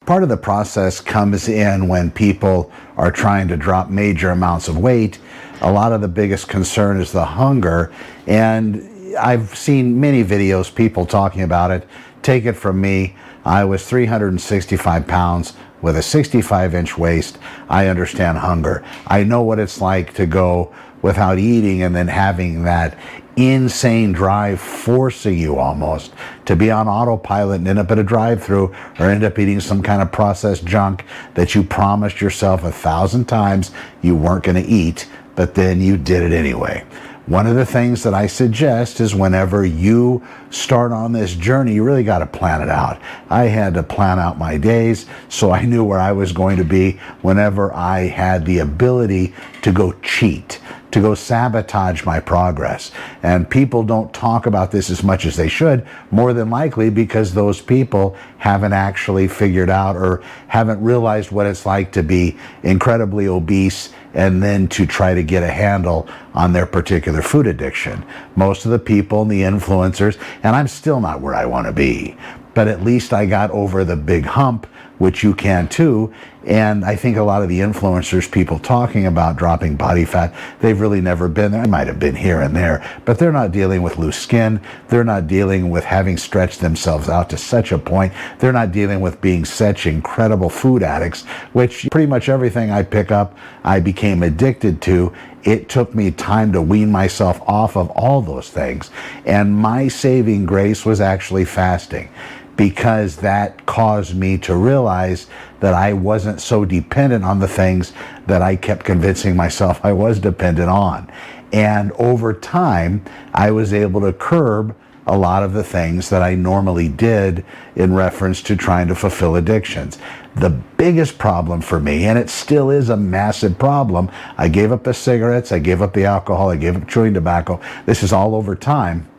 Part of the process comes in when people are trying to drop major amounts of weight. A lot of the biggest concern is the hunger, and I've seen many videos, people talking about it. Take it from me, I was 365 pounds with a 65-inch waist. I understand hunger. I know what it's like to go without eating and then having that insane drive forcing you almost to be on autopilot and end up at a drive-through or end up eating some kind of processed junk that you promised yourself 1,000 times you weren't going to eat, but then you did it anyway. One of the things that I suggest is whenever you start on this journey, you really got to plan it out. I had to plan out my days so I knew where I was going to be whenever I had the ability to go cheat, to go sabotage my progress. And people don't talk about this as much as they should, more than likely because those people haven't actually figured out or haven't realized what it's like to be incredibly obese and then to try to get a handle on their particular food addiction. Most of the people and the influencers, and I'm still not where I want to be, but at least I got over the big hump, which you can too. And I think a lot of the influencers, people talking about dropping body fat, they've really never been there. I might have been here and there, but they're not dealing with loose skin. They're not dealing with having stretched themselves out to such a point. They're not dealing with being such incredible food addicts, which pretty much everything I pick up, I became addicted to. It took me time to wean myself off of all those things. And my saving grace was actually fasting, because that caused me to realize that I wasn't so dependent on the things that I kept convincing myself I was dependent on. And over time, I was able to curb a lot of the things that I normally did in reference to trying to fulfill addictions. The biggest problem for me, and it still is a massive problem, I gave up the cigarettes, I gave up the alcohol, I gave up chewing tobacco. This is all over time.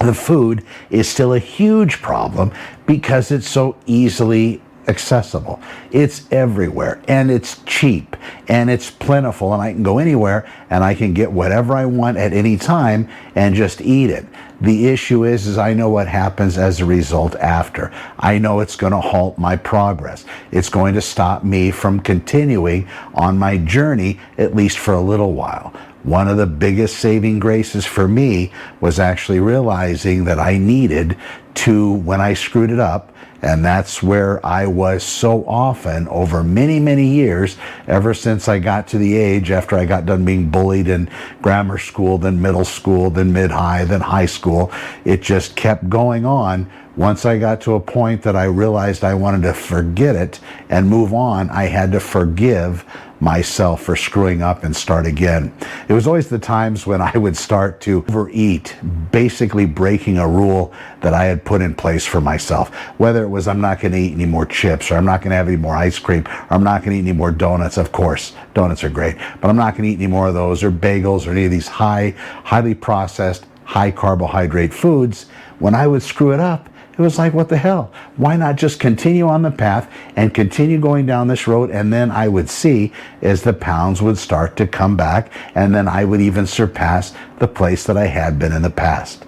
The food is still a huge problem because it's so easily accessible. It's everywhere, and it's cheap, and it's plentiful, and I can go anywhere and I can get whatever I want at any time and just eat it. The issue is I know what happens as a result after. I know it's going to halt my progress. It's going to stop me from continuing on my journey, at least for a little while. One of the biggest saving graces for me was actually realizing that I needed to, when I screwed it up, and that's where I was so often over many, many years, ever since I got to the age after I got done being bullied in grammar school, then middle school, then mid-high, then high school. It just kept going on. Once I got to a point that I realized I wanted to forget it and move on, I had to forgive myself for screwing up and start again. It was always the times when I would start to overeat, basically breaking a rule that I had put in place for myself. Whether it was I'm not going to eat any more chips, or I'm not going to have any more ice cream, or I'm not going to eat any more donuts. Of course, donuts are great, but I'm not going to eat any more of those, or bagels, or any of these highly processed, high carbohydrate foods. When I would screw it up, it was like, what the hell? Why not just continue on the path and continue going down this road? And then I would see as the pounds would start to come back, and then I would even surpass the place that I had been in the past.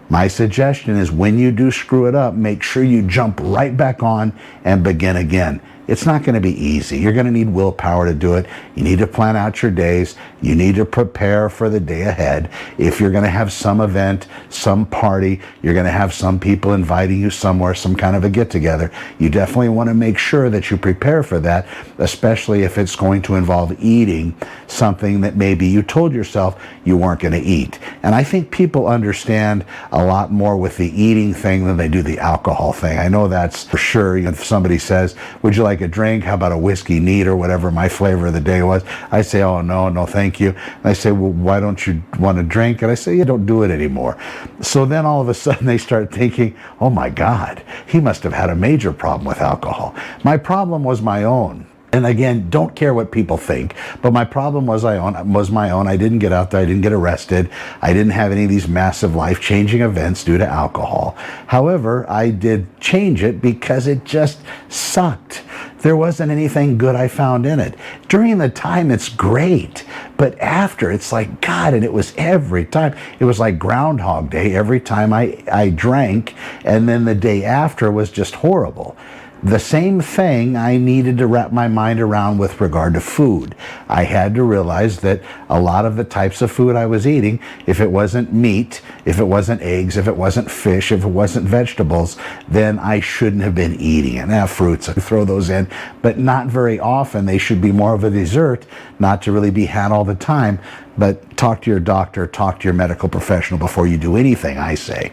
My suggestion is when you do screw it up, make sure you jump right back on and begin again. It's not going to be easy. You're going to need willpower to do it. You need to plan out your days. You need to prepare for the day ahead. If you're going to have some event, some party, you're going to have some people inviting you somewhere, some kind of a get-together, you definitely want to make sure that you prepare for that, especially if it's going to involve eating something that maybe you told yourself you weren't going to eat. And I think people understand a lot more with the eating thing than they do the alcohol thing. I know that's for sure. If somebody says, would you like a drink? How about a whiskey neat or whatever my flavor of the day was? I say, oh, no, thank you. And I say, well, why don't you want a drink? And I say, yeah, don't do it anymore. So then all of a sudden they start thinking, oh my God, he must have had a major problem with alcohol. My problem was my own. And again, don't care what people think, but my problem was my own. I didn't get out there. I didn't get arrested. I didn't have any of these massive life-changing events due to alcohol. However, I did change it because it just sucked. There wasn't anything good I found in it. During the time, it's great. But after, it's like, God, and it was every time. It was like Groundhog Day every time I drank, and then the day after was just horrible. The same thing I needed to wrap my mind around with regard to food. I had to realize that a lot of the types of food I was eating, if it wasn't meat, if it wasn't eggs, if it wasn't fish, if it wasn't vegetables, then I shouldn't have been eating it. Now, fruits, I throw those in, but not very often. They should be more of a dessert, not to really be had all the time. But talk to your doctor, talk to your medical professional before you do anything, I say.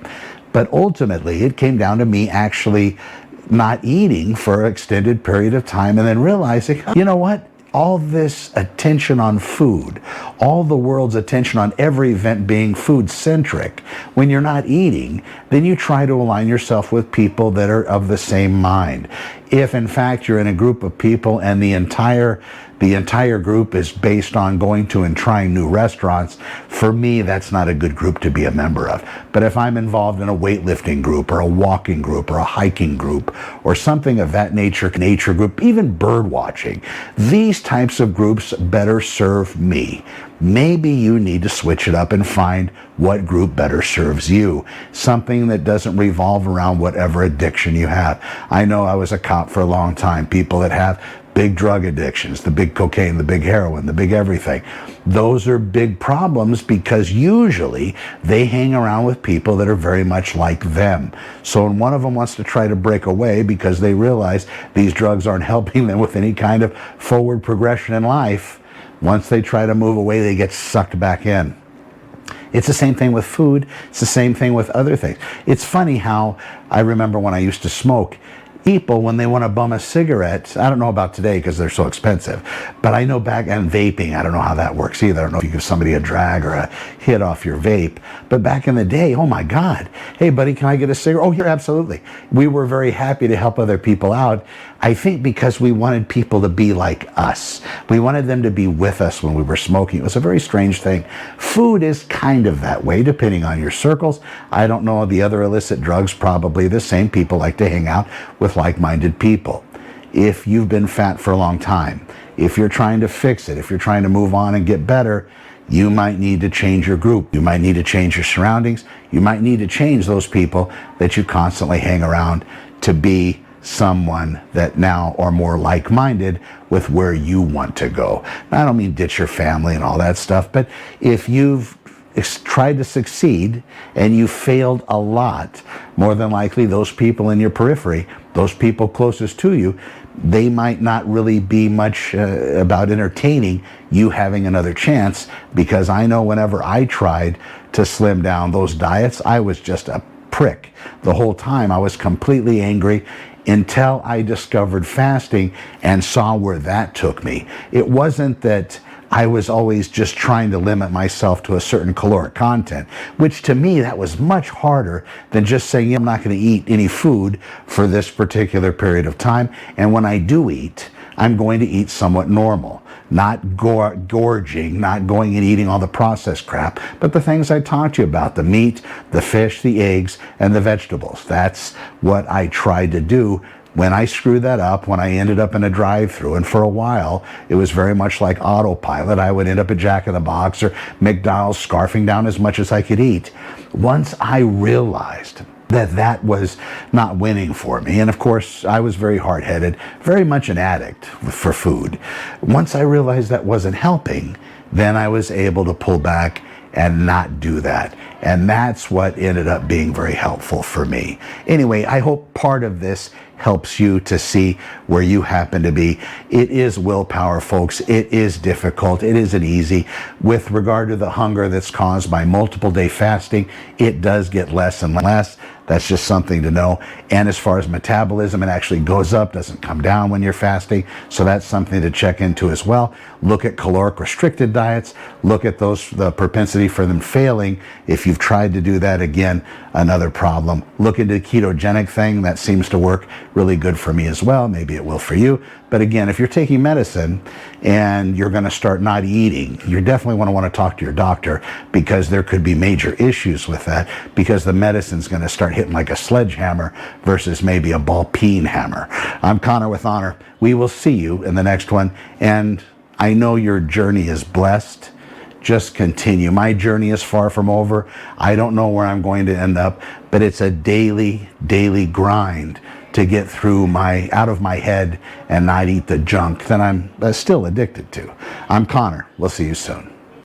But ultimately, it came down to me actually not eating for an extended period of time and then realizing, you know what? All this attention on food, all the world's attention on every event being food-centric, when you're not eating, then you try to align yourself with people that are of the same mind. If, in fact, you're in a group of people and the entire group is based on going to and trying new restaurants, for me, that's not a good group to be a member of. But if I'm involved in a weightlifting group or a walking group or a hiking group or something of that nature group, even bird watching, these types of groups better serve me. Maybe you need to switch it up and find what group better serves you. Something that doesn't revolve around whatever addiction you have. I know I was a cop for a long time. People that have big drug addictions, the big cocaine, the big heroin, the big everything. Those are big problems because usually they hang around with people that are very much like them. So when one of them wants to try to break away because they realize these drugs aren't helping them with any kind of forward progression in life, once they try to move away, they get sucked back in. It's the same thing with food. It's the same thing with other things. It's funny how I remember when I used to smoke, people, when they want to bum a cigarette, I don't know about today because they're so expensive, but I know back, and vaping, I don't know how that works either. I don't know if you give somebody a drag or a hit off your vape, but back in the day, oh my God, hey buddy, can I get a cigarette? Oh, here, absolutely. We were very happy to help other people out. I think because we wanted people to be like us. We wanted them to be with us when we were smoking. It was a very strange thing. Food is kind of that way, depending on your circles. I don't know the other illicit drugs, probably the same people like to hang out with like-minded people. If you've been fat for a long time, if you're trying to fix it, if you're trying to move on and get better, you might need to change your group. You might need to change your surroundings. You might need to change those people that you constantly hang around to be someone that now are more like-minded with where you want to go. Now, I don't mean ditch your family and all that stuff, but if you've tried to succeed and you failed a lot, more than likely those people in your periphery, those people closest to you, they might not really be much about entertaining you having another chance, because I know whenever I tried to slim down those diets, I was just a prick. The whole time I was completely angry until I discovered fasting and saw where that took me. It wasn't that I was always just trying to limit myself to a certain caloric content, which to me, that was much harder than just saying, I'm not going to eat any food for this particular period of time. And when I do eat, I'm going to eat somewhat normal, not gorging, not going and eating all the processed crap, but the things I talked to you about, the meat, the fish, the eggs, and the vegetables. That's what I tried to do. When I screwed that up, when I ended up in a drive-thru, and for a while, it was very much like autopilot. I would end up at Jack in the Box or McDonald's, scarfing down as much as I could eat. Once I realized that that was not winning for me, and of course, I was very hard-headed, very much an addict for food. Once I realized that wasn't helping, then I was able to pull back and not do that. And that's what ended up being very helpful for me. Anyway, I hope part of this helps you to see where you happen to be. It is willpower, folks. It is difficult. It isn't easy. With regard to the hunger that's caused by multiple day fasting, it does get less and less. That's just something to know. And as far as metabolism, it actually goes up, doesn't come down when you're fasting. So that's something to check into as well. Look at caloric restricted diets. Look at the propensity for them failing. If you've tried to do that, again, another problem. Look into the ketogenic thing. That seems to work really good for me as well. Maybe it will for you. But again, if you're taking medicine and you're going to start not eating, you definitely want to talk to your doctor, because there could be major issues with that, because the medicine's going to start hitting like a sledgehammer versus maybe a ball peen hammer. I'm Connor with Honor. We will see you in the next one. And I know your journey is blessed. Just continue. My journey is far from over. I don't know where I'm going to end up, but it's a daily grind to get through out of my head and not eat the junk that I'm still addicted to. I'm Connor. We'll see you soon.